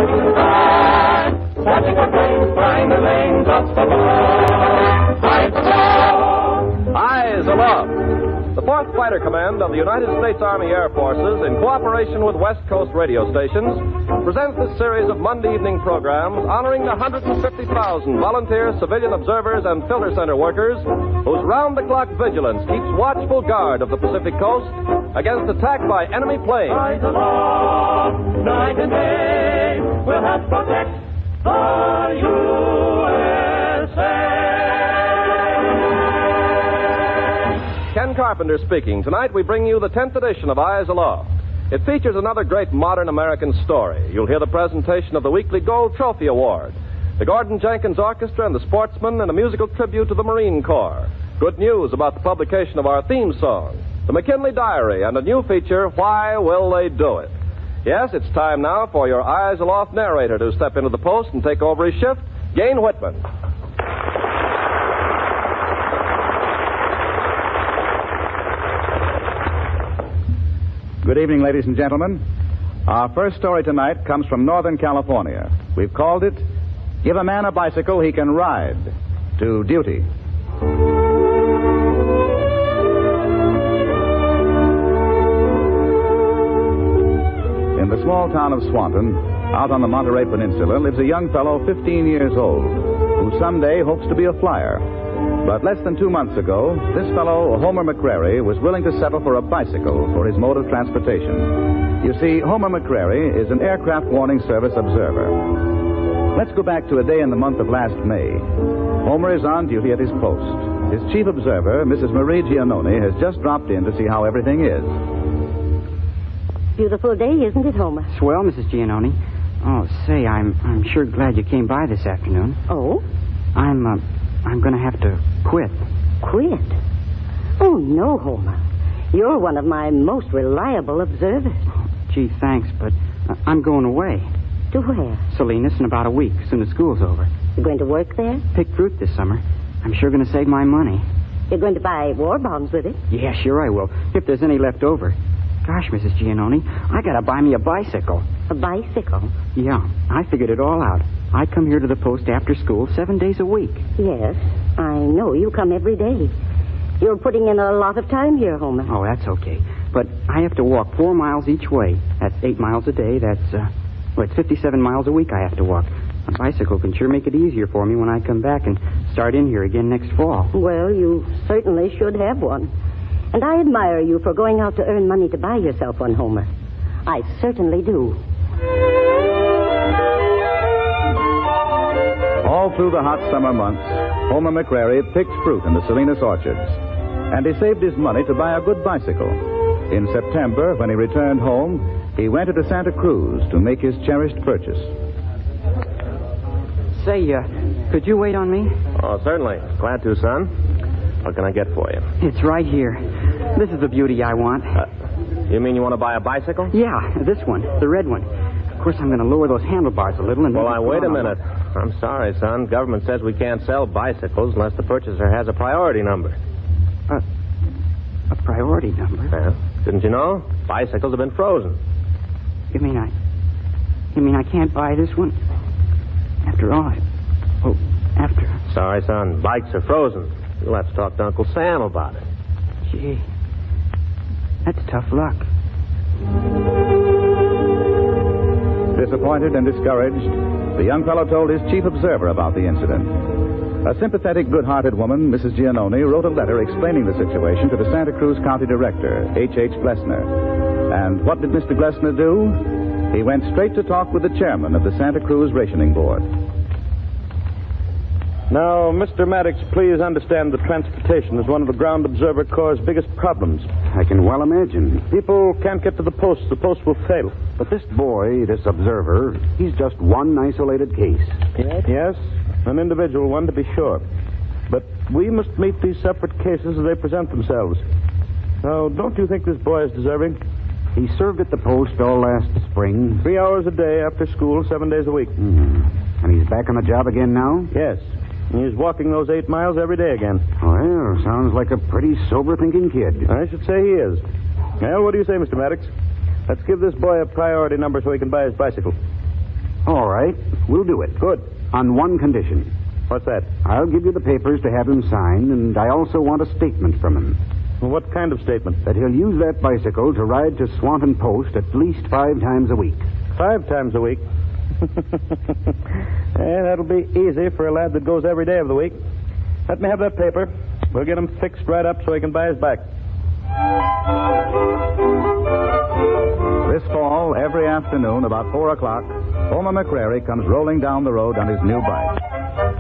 touching the sky, catching the planes, flying the lanes up the line. Eyes aloft! Eyes aloft! The 4th Fighter Command of the United States Army Air Forces, in cooperation with West Coast radio stations, presents this series of Monday evening programs honoring the 150,000 volunteer civilian observers and filter center workers whose round-the-clock vigilance keeps watchful guard of the Pacific coast against attack by enemy planes. Eyes aloft, night and day, we'll help protect the USA. Ken Carpenter speaking. Tonight we bring you the 10th edition of Eyes Aloft. It features another great modern American story. You'll hear the presentation of the weekly Gold Trophy Award, the Gordon Jenkins Orchestra and the Sportsmen, and a musical tribute to the Marine Corps. Good news about the publication of our theme song, the McKinley Diary, and a new feature, Why Will They Do It? Yes, it's time now for your Eyes Aloft narrator to step into the post and take over his shift, Gain Whitman. Good evening, ladies and gentlemen. Our first story tonight comes from Northern California. We've called it, Give a Man a Bicycle He Can Ride to Duty. In the small town of Swanton, out on the Monterey Peninsula, lives a young fellow 15 years old who someday hopes to be a flyer. But less than 2 months ago, this fellow, Homer McCrary, was willing to settle for a bicycle for his mode of transportation. You see, Homer McCrary is an aircraft warning service observer. Let's go back to a day in the month of last May. Homer is on duty at his post. His chief observer, Mrs. Marie Giannone, has just dropped in to see how everything is. Beautiful day, isn't it, Homer? Swell, Mrs. Giannone. Oh, say, I'm sure glad you came by this afternoon. Oh? I'm going to have to quit. Quit? Oh, no, Homer. You're one of my most reliable observers. Gee, thanks, but I'm going away. To where? Salinas in about a week, as soon as school's over. You're going to work there? Pick fruit this summer. I'm sure going to save my money. You're going to buy war bonds with it? Yeah, sure I will, if there's any left over. Gosh, Mrs. Giannone, I got to buy me a bicycle. A bicycle? Yeah, I figured it all out. I come here to the post after school 7 days a week. Yes, I know. You come every day. You're putting in a lot of time here, Homer. Oh, that's okay. But I have to walk 4 miles each way. That's 8 miles a day. It's 57 miles a week I have to walk. A bicycle can sure make it easier for me when I come back and start in here again next fall. Well, you certainly should have one. And I admire you for going out to earn money to buy yourself one, Homer. I certainly do. All through the hot summer months, Homer McCrary picked fruit in the Salinas orchards. And he saved his money to buy a good bicycle. In September, when he returned home, he went to Santa Cruz to make his cherished purchase. Say, could you wait on me? Oh, certainly. Glad to, son. What can I get for you? It's right here. This is the beauty I want. You mean you want to buy a bicycle? Yeah, this one, the red one. Of course, I'm going to lower those handlebars a little and... Well, wait a minute. I'm sorry, son. Government says we can't sell bicycles unless the purchaser has a priority number. A priority number? Yeah. Didn't you know? Bicycles have been frozen. You mean I can't buy this one? After all, after... Sorry, son. Bikes are frozen. You'll have to talk to Uncle Sam about it. Gee, that's tough luck. Disappointed and discouraged, the young fellow told his chief observer about the incident. A sympathetic, good-hearted woman, Mrs. Giannone, wrote a letter explaining the situation to the Santa Cruz County Director, H.H. Glessner. And what did Mr. Glessner do? He went straight to talk with the chairman of the Santa Cruz Rationing Board. Now, Mr. Maddox, please understand that transportation is one of the Ground Observer Corps' biggest problems. I can well imagine. People can't get to the post. The post will fail. But this boy, this observer, he's just one isolated case. Yes, an individual one, to be sure. But we must meet these separate cases as they present themselves. Now, don't you think this boy is deserving? He served at the post all last spring. 3 hours a day after school, 7 days a week. Mm-hmm. And he's back on the job again now? Yes. And he's walking those 8 miles every day again. Well, sounds like a pretty sober-thinking kid. I should say he is. Well, what do you say, Mr. Maddox? Let's give this boy a priority number so he can buy his bicycle. All right, we'll do it. Good. On one condition. What's that? I'll give you the papers to have him sign, and I also want a statement from him. Well, what kind of statement? That he'll use that bicycle to ride to Swanton Post at least 5 times a week. 5 times a week? That'll be easy for a lad that goes every day of the week. Let me have that paper. We'll get him fixed right up so he can buy his bike. This fall, every afternoon about 4 o'clock, Homer McCrary comes rolling down the road on his new bike.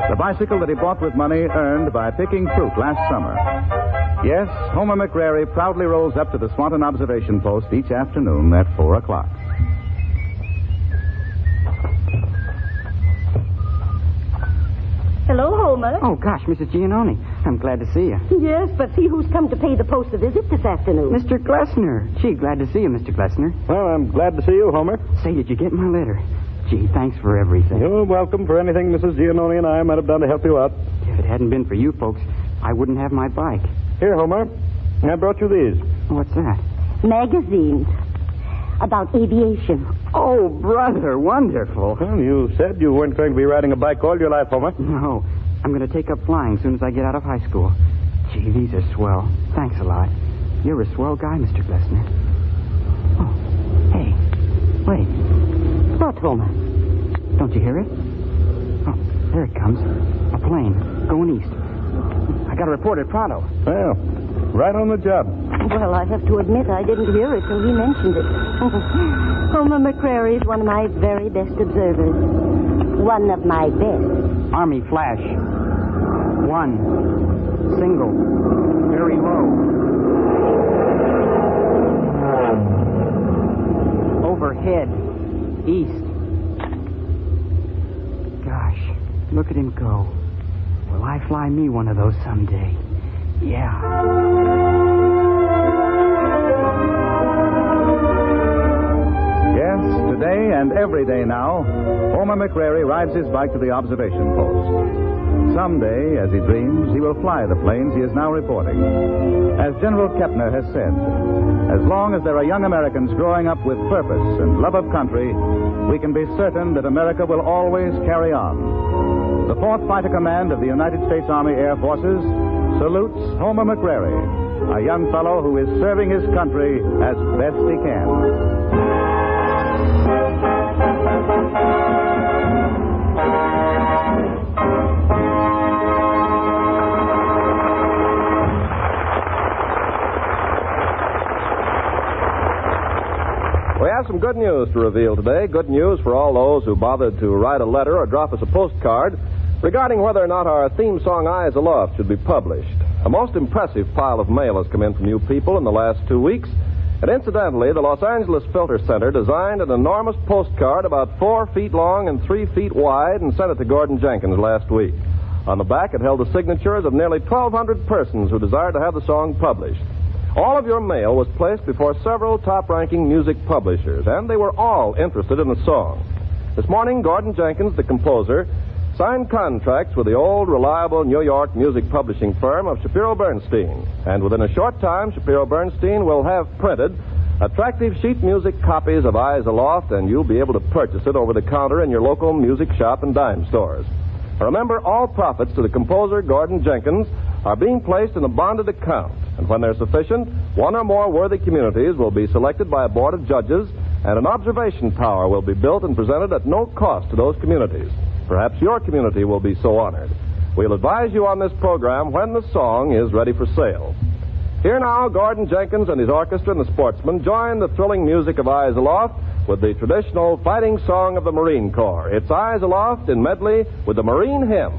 The bicycle that he bought with money earned by picking fruit last summer. Yes, Homer McCrary proudly rolls up to the Swanton observation post each afternoon at 4 o'clock. Hello, Homer. Oh, gosh, Mrs. Giannone. I'm glad to see you. Yes, but see who's come to pay the post a visit this afternoon. Mr. Glessner. Gee, glad to see you, Mr. Glessner. Well, I'm glad to see you, Homer. Say, did you get my letter? Gee, thanks for everything. You're welcome for anything Mrs. Giannone and I might have done to help you out. If it hadn't been for you folks, I wouldn't have my bike. Here, Homer. I brought you these. What's that? Magazines about aviation. Oh, brother, wonderful. Well, you said you weren't going to be riding a bike all your life, Homer. No, I'm going to take up flying as soon as I get out of high school. Gee, these are swell. Thanks a lot. You're a swell guy, Mr. Glessner. Oh, hey, wait. What, Homer? Don't you hear it? Oh, there it comes. A plane going east. I got a report at Prado. Well, right on the job. Well, I have to admit I didn't hear it till he mentioned it. Homer McCrary is one of my very best observers. One of my best. Army flash. 1. Single. Very low. Overhead. East. Gosh, look at him go. Will I fly me one of those someday? Yeah. Yes, today and every day now, Homer McCrary rides his bike to the observation post. Someday, as he dreams, he will fly the planes he is now reporting. As General Kepner has said, as long as there are young Americans growing up with purpose and love of country, we can be certain that America will always carry on. The 4th Fighter Command of the United States Army Air Forces salutes Homer McCrary, a young fellow who is serving his country as best he can. We have some good news to reveal today. Good news for all those who bothered to write a letter or drop us a postcard regarding whether or not our theme song, Eyes Aloft, should be published. A most impressive pile of mail has come in from you people in the last 2 weeks. And incidentally, the Los Angeles Filter Center designed an enormous postcard about 4 feet long and 3 feet wide and sent it to Gordon Jenkins last week. On the back, it held the signatures of nearly 1,200 persons who desired to have the song published. All of your mail was placed before several top-ranking music publishers, and they were all interested in the song. This morning, Gordon Jenkins, the composer, signed contracts with the old, reliable New York music publishing firm of Shapiro Bernstein. And within a short time, Shapiro Bernstein will have printed attractive sheet music copies of Eyes Aloft, and you'll be able to purchase it over the counter in your local music shop and dime stores. Remember, all profits to the composer, Gordon Jenkins, are being placed in a bonded account. And when they're sufficient, one or more worthy communities will be selected by a board of judges, and an observation tower will be built and presented at no cost to those communities. Perhaps your community will be so honored. We'll advise you on this program when the song is ready for sale. Here now, Gordon Jenkins and his orchestra and the Sportsmen join the thrilling music of Eyes Aloft with the traditional fighting song of the Marine Corps. It's Eyes Aloft in medley with the Marine Hymn.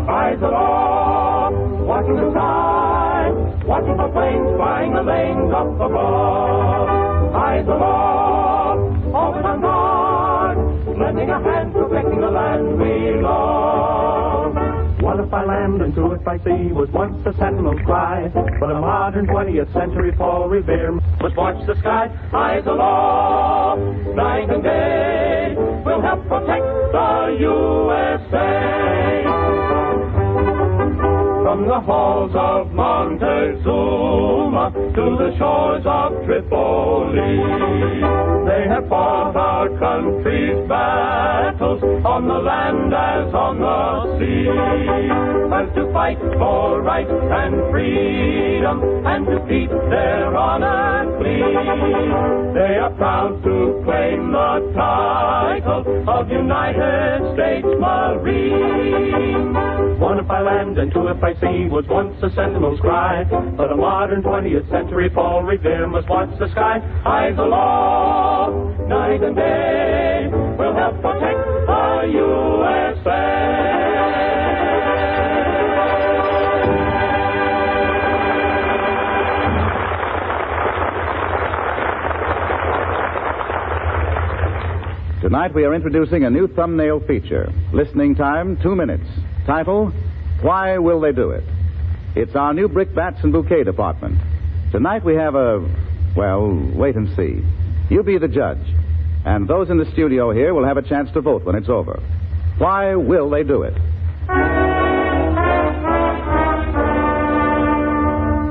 Eyes aloft, watching the sky, watching the planes flying the lanes up above. Eyes aloft, always on guard, lending a hand, protecting the land we love. One by land and two by sea was once a sentinel's cry, but a modern 20th century Paul Revere must watch the sky. Eyes aloft. Aloft night and day. We'll help protect the USA. From the halls of Montezuma to the shores of Tripoli, they have fought our country's battles on the land as on the sea, as to fight for right and freedom and to keep their honor clean. They are proud to claim the title of United States Marine. One if by land and two if by sea was once a sentinel's cry, but a modern 20th century Paul Revere must watch the sky. Eyes aloft, night and day, we'll help protect the USA. Tonight we are introducing a new thumbnail feature. Listening time, 2 minutes. Title, Why Will They Do It? It's our new brickbats and bouquet department. Tonight we have wait and see. You be the judge. And those in the studio here will have a chance to vote when it's over. Why will they do it?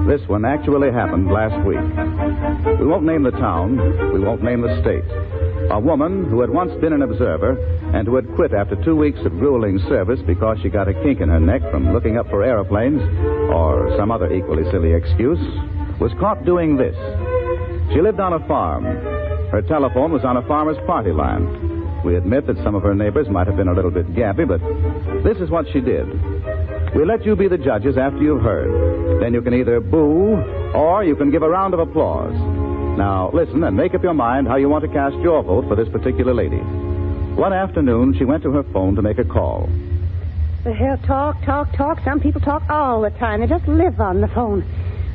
This one actually happened last week. We won't name the town. We won't name the state. A woman who had once been an observer and who had quit after 2 weeks of grueling service because she got a kink in her neck from looking up for airplanes or some other equally silly excuse, was caught doing this. She lived on a farm. Her telephone was on a farmer's party line. We admit that some of her neighbors might have been a little bit gappy, but this is what she did. We let you be the judges after you've heard. Then you can either boo or you can give a round of applause. Now, listen and make up your mind how you want to cast your vote for this particular lady. One afternoon, she went to her phone to make a call. Well, talk. Some people talk all the time. They just live on the phone.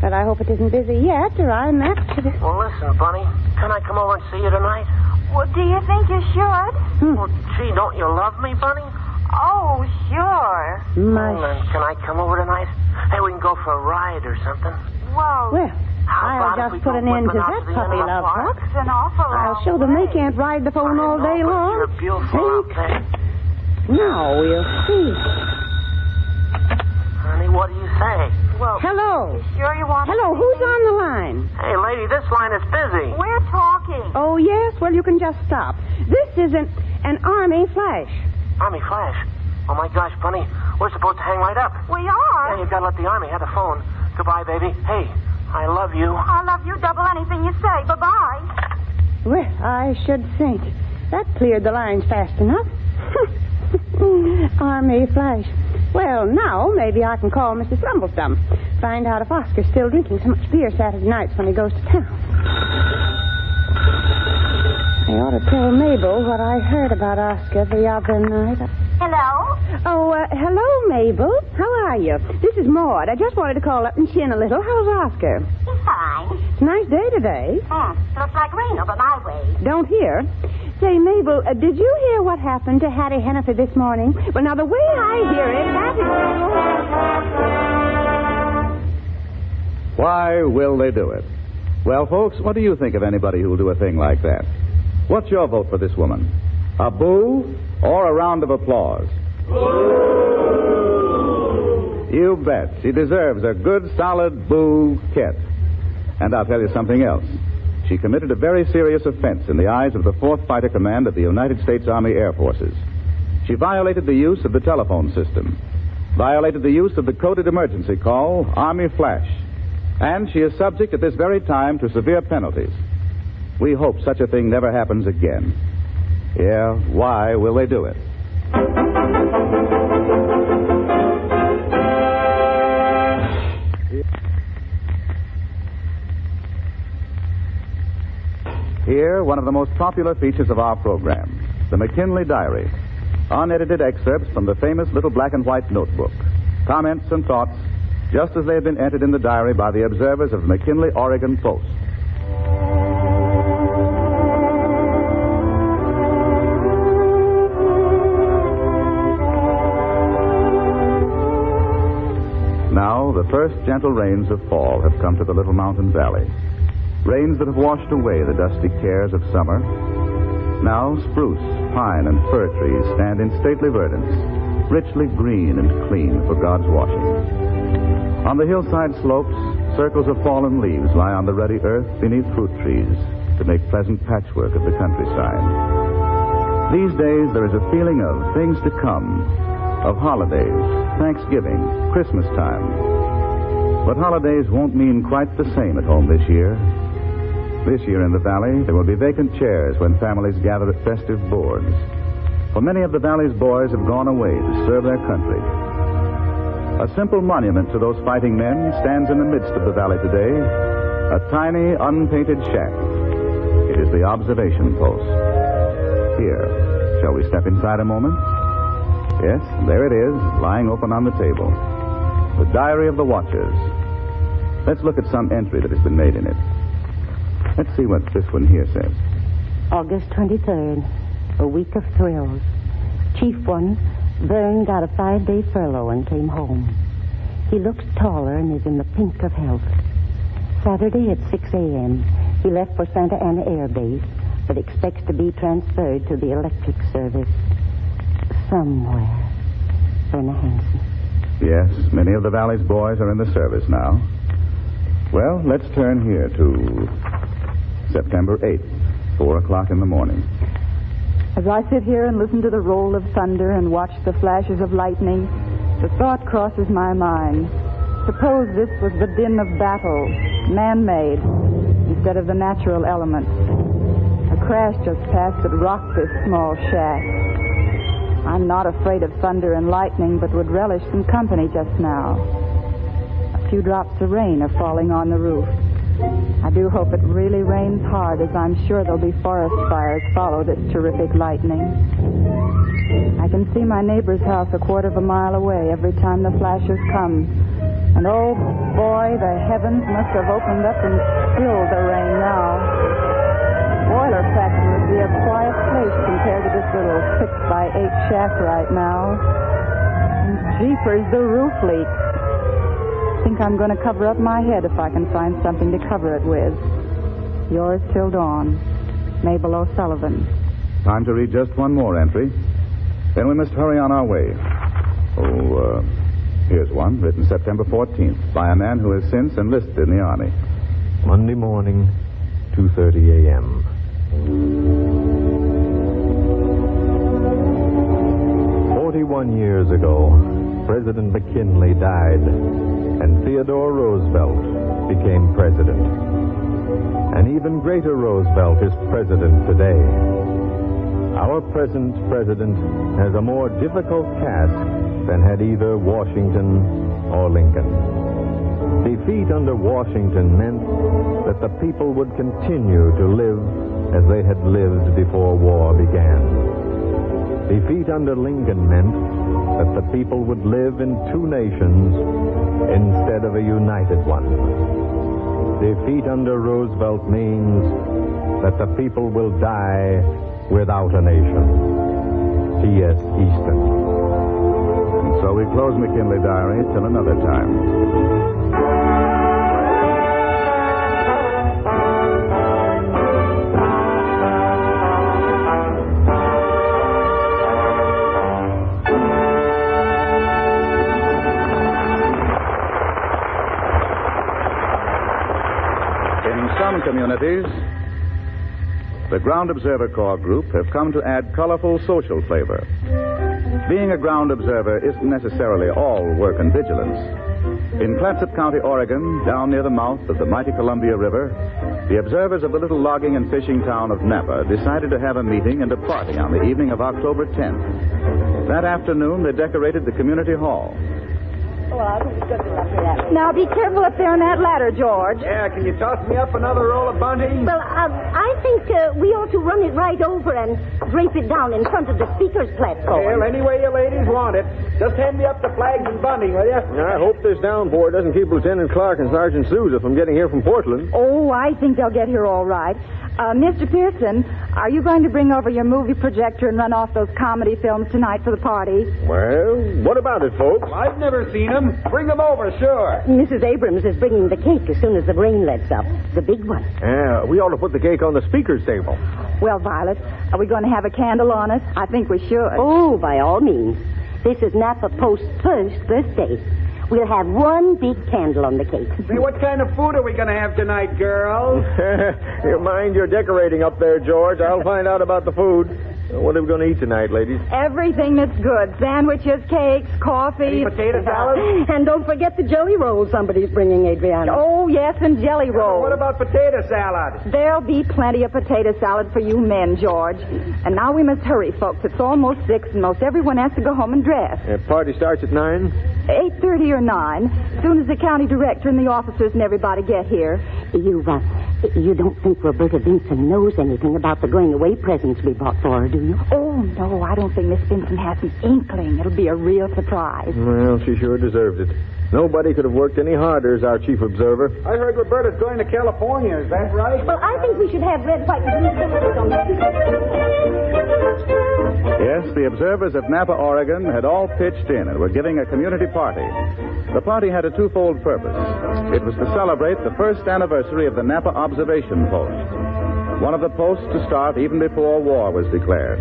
But I hope it isn't busy yet, or I'm apt to... Well, listen, Bunny. Can I come over and see you tonight? Well, do you think you should? Well, gee, don't you love me, Bunny? Oh, sure. My... Well, then, can I come over tonight? Hey, we can go for a ride or something. Well, I'll just put an end to that puppy love talk. it's an awful I'll show them they can't ride the phone all day long. You're beautiful out there. Now we'll see. Honey, what do you say? Well, Hello. you sure you want Hello, who's on the line? Hey, lady, this line is busy. We're talking. Oh, yes? Well, you can just stop. This is an Army flash. Army Flash. Oh, my gosh, Bunny. We're supposed to hang right up. We are. Yeah, you've got to let the Army have the phone. Goodbye, baby. Hey, I love you. I love you double anything you say. Bye-bye. Well, I should think. That cleared the lines fast enough. Army flash. Well, now maybe I can call Mrs. Rumblestump. Find out if Oscar's still drinking so much beer Saturday nights when he goes to town. I ought to tell Mabel what I heard about Oscar the other night. Hello? Oh, hello, Mabel. How are you? This is Maud. I just wanted to call up and chin a little. How's Oscar? He's fine. It's a nice day today. Looks like rain over my way. Don't hear. Say, Mabel, did you hear what happened to Hattie Hennessy this morning? Well, now, the way I hear it, Hattie... Why will they do it? Well, folks, what do you think of anybody who will do a thing like that? What's your vote for this woman? A boo or a round of applause? Boo! You bet. She deserves a good, solid boo-ket. And I'll tell you something else. She committed a very serious offense in the eyes of the 4th Fighter Command of the United States Army Air Forces. She violated the use of the telephone system, violated the use of the coded emergency call, Army Flash, and she is subject at this very time to severe penalties. We hope such a thing never happens again. Yeah, why will they do it? Here, one of the most popular features of our program, the McKinley Diary. Unedited excerpts from the famous little black and white notebook. Comments and thoughts, just as they have been entered in the diary by the observers of the McKinley, Oregon Post. Now, the first gentle rains of fall have come to the little mountain valley. Rains that have washed away the dusty cares of summer, Now spruce, pine, and fir trees stand in stately verdance, richly green and clean for God's washing. On the hillside slopes, circles of fallen leaves lie on the ruddy earth beneath fruit trees to make pleasant patchwork of the countryside. These days, there is a feeling of things to come, of holidays, Thanksgiving, Christmas time. But holidays won't mean quite the same at home this year. This year in the Valley, there will be vacant chairs when families gather at festive boards. For many of the Valley's boys have gone away to serve their country. A simple monument to those fighting men stands in the midst of the Valley today, a tiny, unpainted shack. It is the observation post. Here, shall we step inside a moment? Yes, there it is, lying open on the table. The Diary of the Watchers. Let's look at some entry that has been made in it. Let's see what this one here says. August 23rd, a week of thrills. Chief one, Vern got a 5-day furlough and came home. He looks taller and is in the pink of health. Saturday at 6 a.m., he left for Santa Ana Air Base, but expects to be transferred to the electric service somewhere. Verna Hansen. Yes, many of the Valley's boys are in the service now. Well, let's turn here to September 8th, 4 o'clock in the morning. As I sit here and listen to the roll of thunder and watch the flashes of lightning, the thought crosses my mind. Suppose this was the din of battle, man-made, instead of the natural element. A crash just passed that rocked this small shack. I'm not afraid of thunder and lightning, but would relish some company just now. A few drops of rain are falling on the roof. I do hope it really rains hard, as I'm sure there'll be forest fires follow this terrific lightning. I can see my neighbor's house a quarter of a mile away every time the flashes come. And oh boy, the heavens must have opened up and spilled the rain now. Boiler factory would be a quiet place compared to this little 6x8 shack right now. And jeepers, the roof leaks. I think I'm going to cover up my head if I can find something to cover it with. Yours till dawn, Mabel O'Sullivan. Time to read just one more entry. Then we must hurry on our way. Here's one, written September 14th, by a man who has since enlisted in the Army. Monday morning, 2:30 a.m. 41 years ago, President McKinley died, and Theodore Roosevelt became president. An even greater Roosevelt is president today. Our present president has a more difficult task than had either Washington or Lincoln. Defeat under Washington meant that the people would continue to live as they had lived before war began. Defeat under Lincoln meant that the people would live in two nations instead of a united one. Defeat under Roosevelt means that the people will die without a nation. T.S. Easton. And so we close McKinley Diary till another time. Some communities, the Ground Observer Corps group have come to add colorful social flavor. Being a ground observer isn't necessarily all work and vigilance. In Clatsop County, Oregon, down near the mouth of the mighty Columbia River, the observers of the little logging and fishing town of Napa decided to have a meeting and a party on the evening of October 10th. That afternoon, they decorated the community hall. Now, be careful up there on that ladder, George. Yeah, can you toss me up another roll of bunting? Well, I think we ought to run it right over and drape it down in front of the speaker's platform. Well, any way you ladies want it. Just hand me up the flags and bunting, will you? I hope this downpour doesn't keep Lieutenant Clark and Sergeant Sousa from getting here from Portland. Oh, I think they'll get here all right. Mr. Pearson, are you going to bring over your movie projector and run off those comedy films tonight for the party? Well, what about it, folks? I've never seen them. Bring them over, sure. Mrs. Abrams is bringing the cake as soon as the rain lets up. The big one. Yeah, we ought to put the cake on the speaker's table. Well, Violet, are we going to have a candle on it? I think we should. Oh, by all means. This is Napa Post's first birthday. We'll have one big candle on the cake. Say, what kind of food are we going to have tonight, girls? You mind your decorating up there, George. I'll find out about the food. What are we going to eat tonight, ladies? Everything that's good. Sandwiches, cakes, coffee. Any potato salad? And don't forget the jelly rolls somebody's bringing, Adriana. Oh, yes, and jelly rolls. What about potato salad? There'll be plenty of potato salad for you men, George. And now we must hurry, folks. It's almost 6, and most everyone has to go home and dress. Party starts at 9? 8:30 or 9, as soon as the county director and the officers and everybody get here. You don't think Roberta Vincent knows anything about the going-away presents we bought for her, do you? Oh, no, I don't think Miss Vincent has an inkling. It'll be a real surprise. Well, she sure deserves it. Nobody could have worked any harder as our chief observer. I heard Roberta's going to California. Is that right? Well, I think we should have red, white, and blue slippers on the Yes, the observers of Napa, Oregon had all pitched in and were giving a community party. The party had a twofold purpose. It was to celebrate the first anniversary of the Napa Observation Post, one of the posts to start even before war was declared.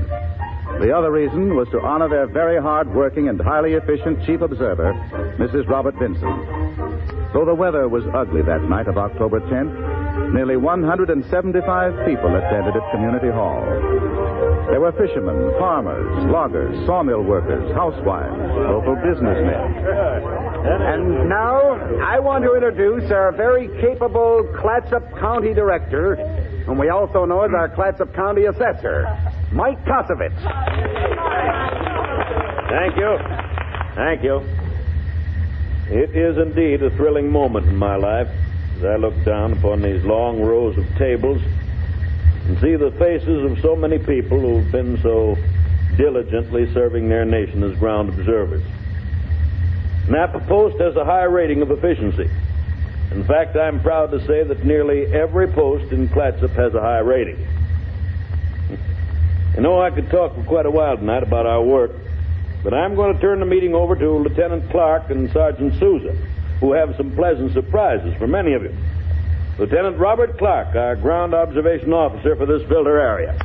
The other reason was to honor their very hard-working and highly efficient chief observer, Mrs. Robert Vincent. Though the weather was ugly that night of October 10th, nearly 175 people attended at Community Hall. There were fishermen, farmers, loggers, sawmill workers, housewives, local businessmen. And now, I want to introduce our very capable Clatsop County Director, whom we also know as our Clatsop County Assessor, Mike Kosovitz. Thank you. Thank you. It is indeed a thrilling moment in my life as I look down upon these long rows of tables and see the faces of so many people who've been so diligently serving their nation as ground observers. Napa Post has a high rating of efficiency. In fact, I'm proud to say that nearly every post in Clatsop has a high rating. You know, I could talk for quite a while tonight about our work, but I'm going to turn the meeting over to Lieutenant Clark and Sergeant Souza, who have some pleasant surprises for many of you. Lieutenant Robert Clark, our ground observation officer for this filter area.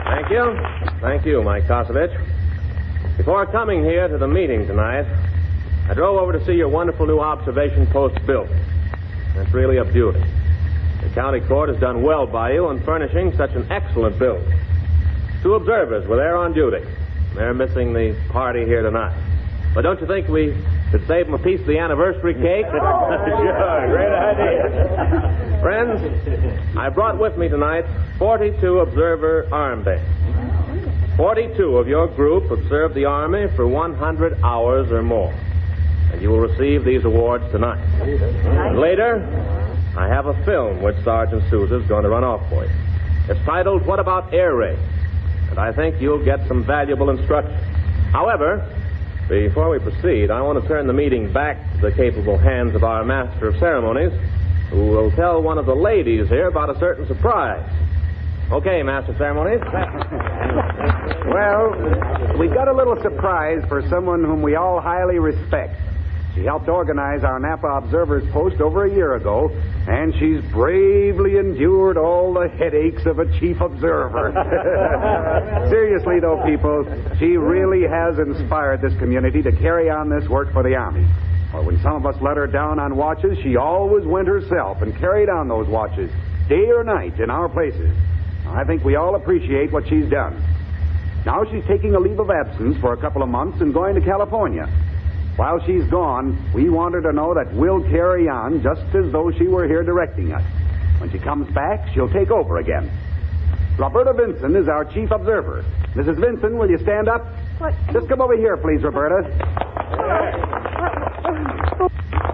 Thank you. Thank you, Mike Kosovitch. Before coming here to the meeting tonight, I drove over to see your wonderful new observation post built. It's really a beauty. The county court has done well by you in furnishing such an excellent build. 2 observers were there on duty. They're missing the party here tonight. But don't you think we should save them a piece of the anniversary cake? Sure, great idea. Friends, I brought with me tonight 42 observer armbands. 42 of your group have served the Army for 100 hours or more. And you will receive these awards tonight. And later, I have a film which Sergeant Souza is going to run off for you. It's titled, What About Air Raid? And I think you'll get some valuable instruction. However, before we proceed, I want to turn the meeting back to the capable hands of our Master of Ceremonies, who will tell one of the ladies here about a certain surprise. Okay, Master of Ceremonies. Well, we've got a little surprise for someone whom we all highly respect. She helped organize our Napa Observer's Post over a year ago, and she's bravely endured all the headaches of a chief observer. Seriously, though, people, she really has inspired this community to carry on this work for the Army. Well, when some of us let her down on watches, she always went herself and carried on those watches, day or night, in our places. I think we all appreciate what she's done. Now she's taking a leave of absence for a couple of months and going to California. While she's gone, we want her to know that we'll carry on just as though she were here directing us. When she comes back, she'll take over again. Roberta Vincent is our chief observer. Mrs. Vincent, will you stand up? What? Just come over here, please, Roberta.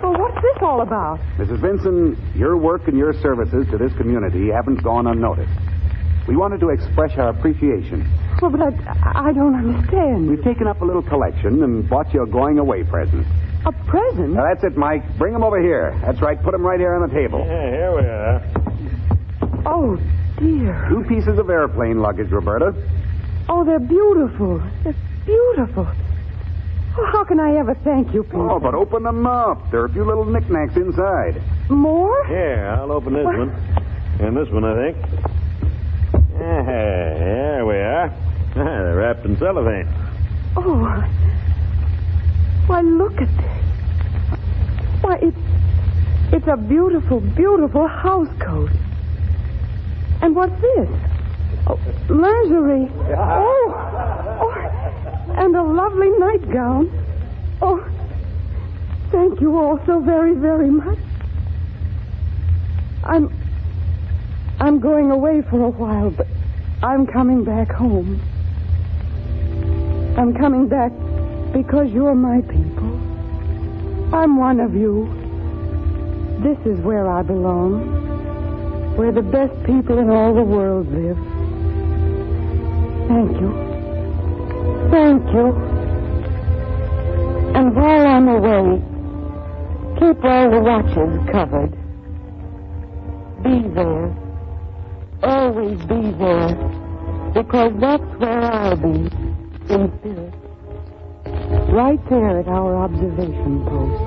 Well, what's this all about? Mrs. Vincent, your work and your services to this community haven't gone unnoticed. We wanted to express our appreciation. Well, but I don't understand. We've taken up a little collection and bought you a going-away present. A present? Now, that's it, Mike. Bring them over here. That's right. Put them right here on the table. Yeah, here we are. Oh, dear. 2 pieces of airplane luggage, Roberta. Oh, they're beautiful. They're beautiful. Oh, how can I ever thank you, Pete? Oh, but open them up. There are a few little knickknacks inside. More? Here, I'll open this one. And this one, I think. There we are. They're wrapped in cellophane. Oh. Why, look at this. Why, it's a beautiful, beautiful house coat. And what's this? Oh, lingerie. Oh, and a lovely nightgown. Oh, thank you all so very, very much. I'm going away for a while, but I'm coming back home. I'm coming back because you're my people. I'm one of you. This is where I belong, where the best people in all the world live. Thank you. Thank you. And while I'm away, keep all the watches covered. Be there. Always be there. Because that's where I'll be, in spirit. Right there at our observation post.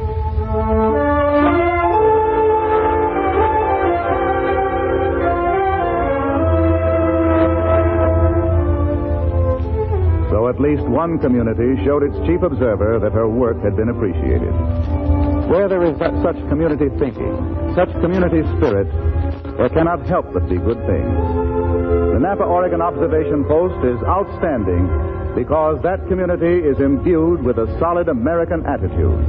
So at least one community showed its chief observer that her work had been appreciated. Where there is such community thinking, such community spirit, there cannot help but be good things. The Napa, Oregon Observation Post is outstanding because that community is imbued with a solid American attitude.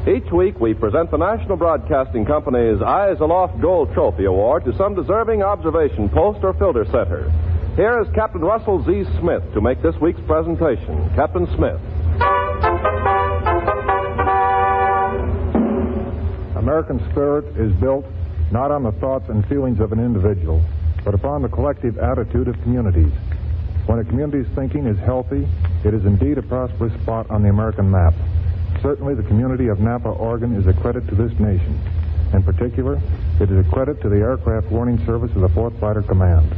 Each week, we present the National Broadcasting Company's Eyes Aloft Gold Trophy Award to some deserving observation post or filter setter. Here is Captain Russell Z. Smith to make this week's presentation. Captain Smith. American spirit is built not on the thoughts and feelings of an individual, but upon the collective attitude of communities. When a community's thinking is healthy, it is indeed a prosperous spot on the American map. Certainly, the community of Napa, Oregon is a credit to this nation. In particular, it is a credit to the Aircraft Warning Service of the 4th Fighter Command.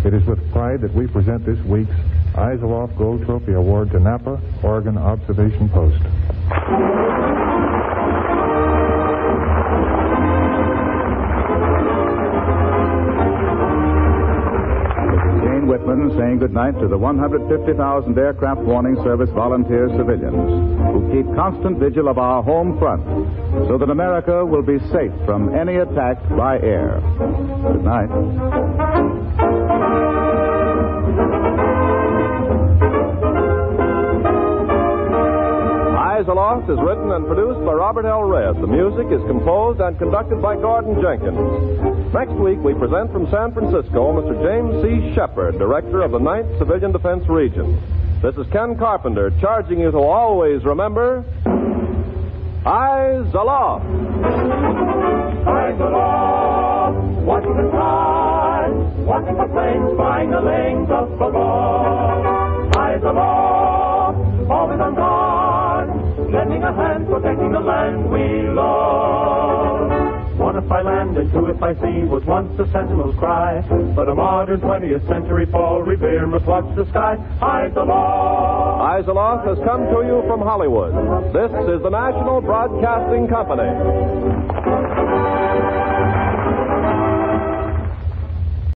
It is with pride that we present this week's Eyes Aloft Gold Trophy Award to Napa, Oregon Observation Post. Whitman saying goodnight to the 150,000 Aircraft Warning Service volunteer civilians who keep constant vigil of our home front so that America will be safe from any attack by air. Good night. Eyes Aloft is written and produced by Robert L. Redd. The music is composed and conducted by Gordon Jenkins. Next week, we present from San Francisco Mr. James C. Shepard, Director of the 9th Civilian Defense Region. This is Ken Carpenter, charging you to always remember, Eyes Aloft. Eyes aloft, watching the sky, watching the planes flying the lanes up above. Eyes aloft, always on guard, lending a hand, protecting the land we love. One if I land and two if I sea was once a sentinel's cry. But a modern 20th century fall revere must watch the sky. Eyes aloft. Eyes Aloft has come to you from Hollywood. This is the National Broadcasting Company.